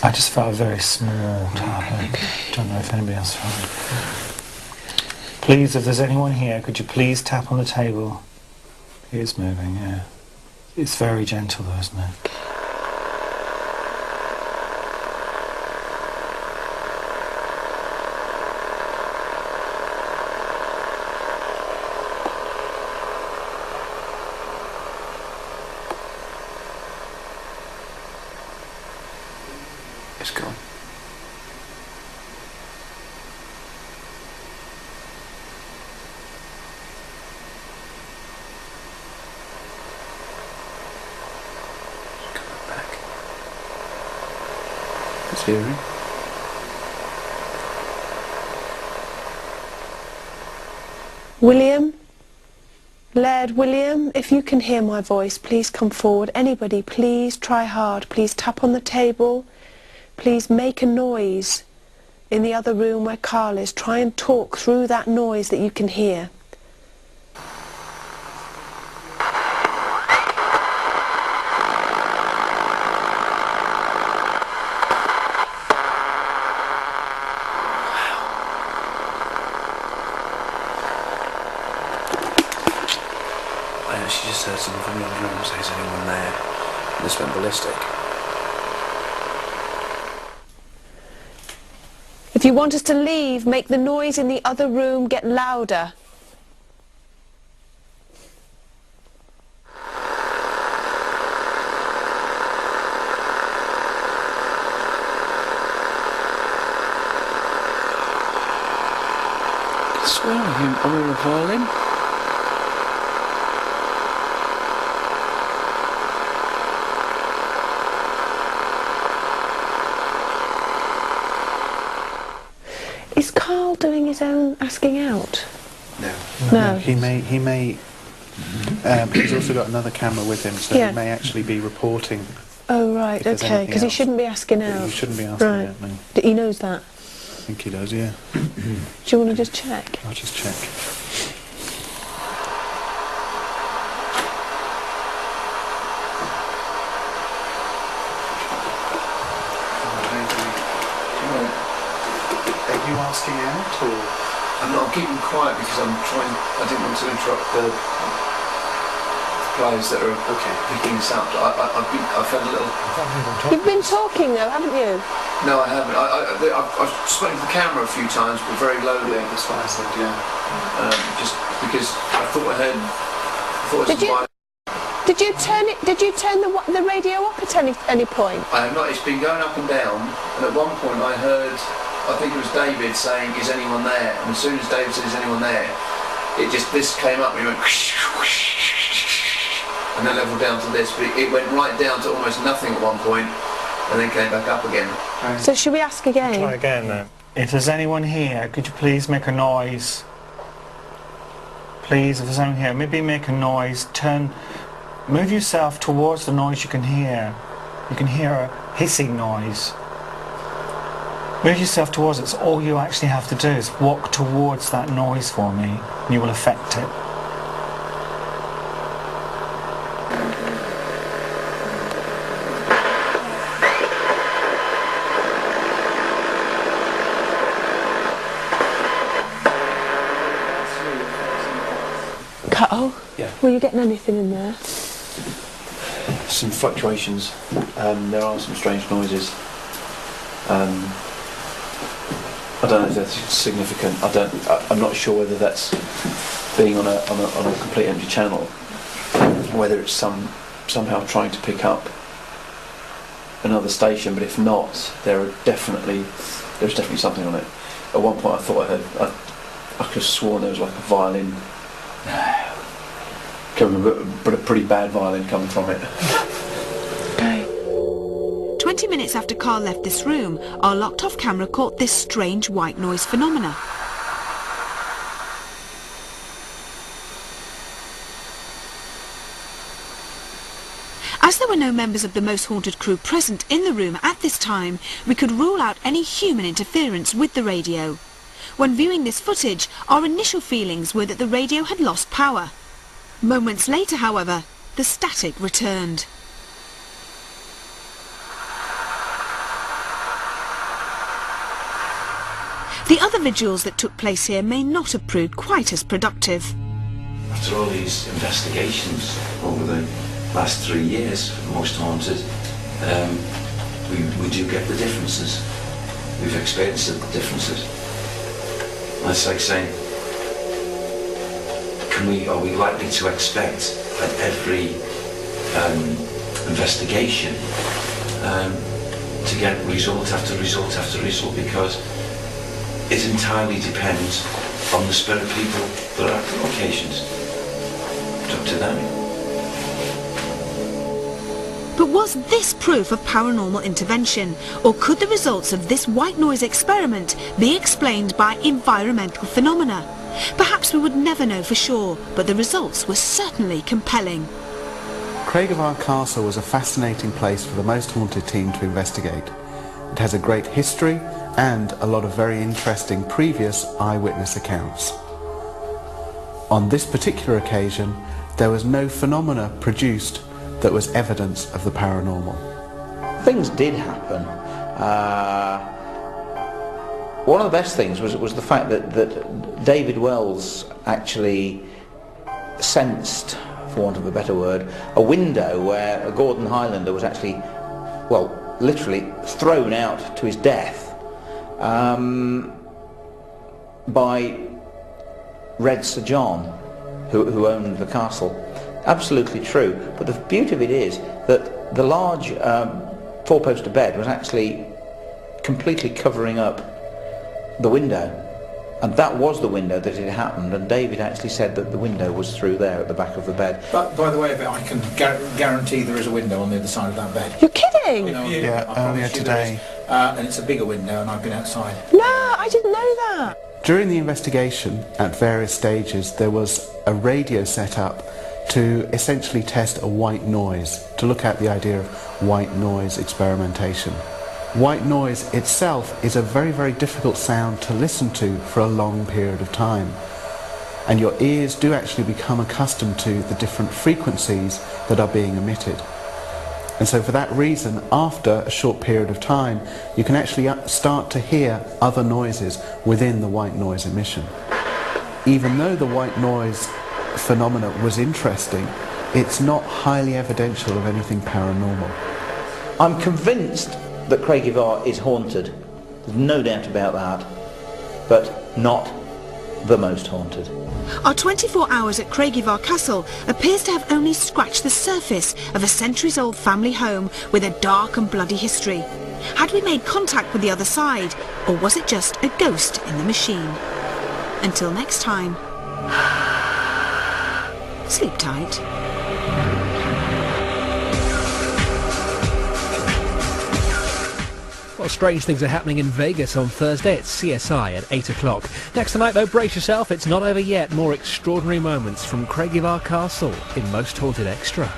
I just felt a very small tap. I don't know if anybody else felt it. Please, if there's anyone here, could you please tap on the table? It is moving, yeah. It's very gentle though, isn't it? It's gone. Back. It's hearing. William? Laird William, if you can hear my voice, please come forward. Anybody, please try hard. Please tap on the table. Please make a noise in the other room where Karl is. Try and talk through that noise that you can hear. I actually just heard someone from the other room say, is anyone there? And this went ballistic. If you want us to leave, make the noise in the other room get louder. I swear I hear a violin. Is Karl doing his own asking out? No. He may. He's also got another camera with him, so Yeah. he may actually be reporting. Oh, right, If there's okay, anything because he else. shouldn't be asking out. He shouldn't be asking Right. out, no. He knows that. I think he does, yeah. Do you want to just check? I'll just check. Are you asking out, or...? I'm keeping quiet because I didn't want to interrupt the players that are picking this up. I've had a little... You've been talking though, haven't you? No, I haven't. I've spoken to the camera a few times, but very lowly. That's what I said, yeah. Just because I thought I heard... Did you turn it? Did you turn the radio up at any point? I have not. It's been going up and down, and at one point I heard, I think it was David saying, "Is anyone there?" And as soon as David said, "Is anyone there?" this came up and it went, and then leveled down to this, but it went right down to almost nothing at one point, and then came back up again. So should we ask again? Try again then. If there's anyone here, could you please make a noise? Please, if there's anyone here, maybe make a noise. Move yourself towards the noise you can hear. You can hear a hissing noise. Move yourself towards it. It's all you actually have to do is walk towards that noise for me, and you will affect it. Karl? Yeah. Were you getting anything in there? Some fluctuations. There are some strange noises. I don't know if that's significant. I'm not sure whether that's being on a complete empty channel, whether it's somehow trying to pick up another station. But if not, there's definitely something on it. At one point, I thought I could have sworn there was like a violin. But a pretty bad violin coming from it. 20 minutes after Karl left this room, our locked-off camera caught this strange white noise phenomena. As there were no members of the Most Haunted crew present in the room at this time, we could rule out any human interference with the radio. When viewing this footage, our initial feelings were that the radio had lost power. Moments later, however, the static returned. The other vigils that took place here may not have proved quite as productive. After all these investigations over the last 3 years, Most Haunted, we do get the differences. We've experienced the differences. That's like saying, are we likely to expect at every investigation to get result after result after result, because it entirely depends on the spirit people that are at the locations. It's up to them. But was this proof of paranormal intervention, or could the results of this white noise experiment be explained by environmental phenomena? Perhaps we would never know for sure, but the results were certainly compelling. Craigeivar Castle was a fascinating place for the Most Haunted team to investigate. It has a great history and a lot of very interesting previous eyewitness accounts. On this particular occasion, there was no phenomena produced that was evidence of the paranormal. Things did happen. One of the best things was the fact that David Wells actually sensed, for want of a better word, a window where a Gordon Highlander was actually, well, literally thrown out to his death by Red Sir John, who owned the castle. Absolutely true. But the beauty of it is that the large four-poster bed was actually completely covering up the window. And that was the window that it happened, and David actually said that the window was through there at the back of the bed. But by the way of it, I can guarantee there is a window on the other side of that bed. You're kidding? You know, Yeah, earlier today. And it's a bigger window, and I've been outside. No, I didn't know that. During the investigation, at various stages, there was a radio set up to essentially test a white noise, to look at the idea of white noise experimentation. White noise itself is a very, very difficult sound to listen to for a long period of time. And your ears do actually become accustomed to the different frequencies that are being emitted. And so for that reason, after a short period of time, you can actually start to hear other noises within the white noise emission. Even though the white noise phenomena was interesting, it's not highly evidential of anything paranormal. I'm convinced that Craigeivar is haunted. There's no doubt about that. But not the most haunted. Our 24 hours at Craigeivar Castle appears to have only scratched the surface of a centuries-old family home with a dark and bloody history. Had we made contact with the other side, or was it just a ghost in the machine? Until next time, sleep tight. Well, strange things are happening in Vegas on Thursday. It's CSI at 8 o'clock. Next tonight, though, brace yourself. It's not over yet. More extraordinary moments from Craigeivar Castle in Most Haunted Extra.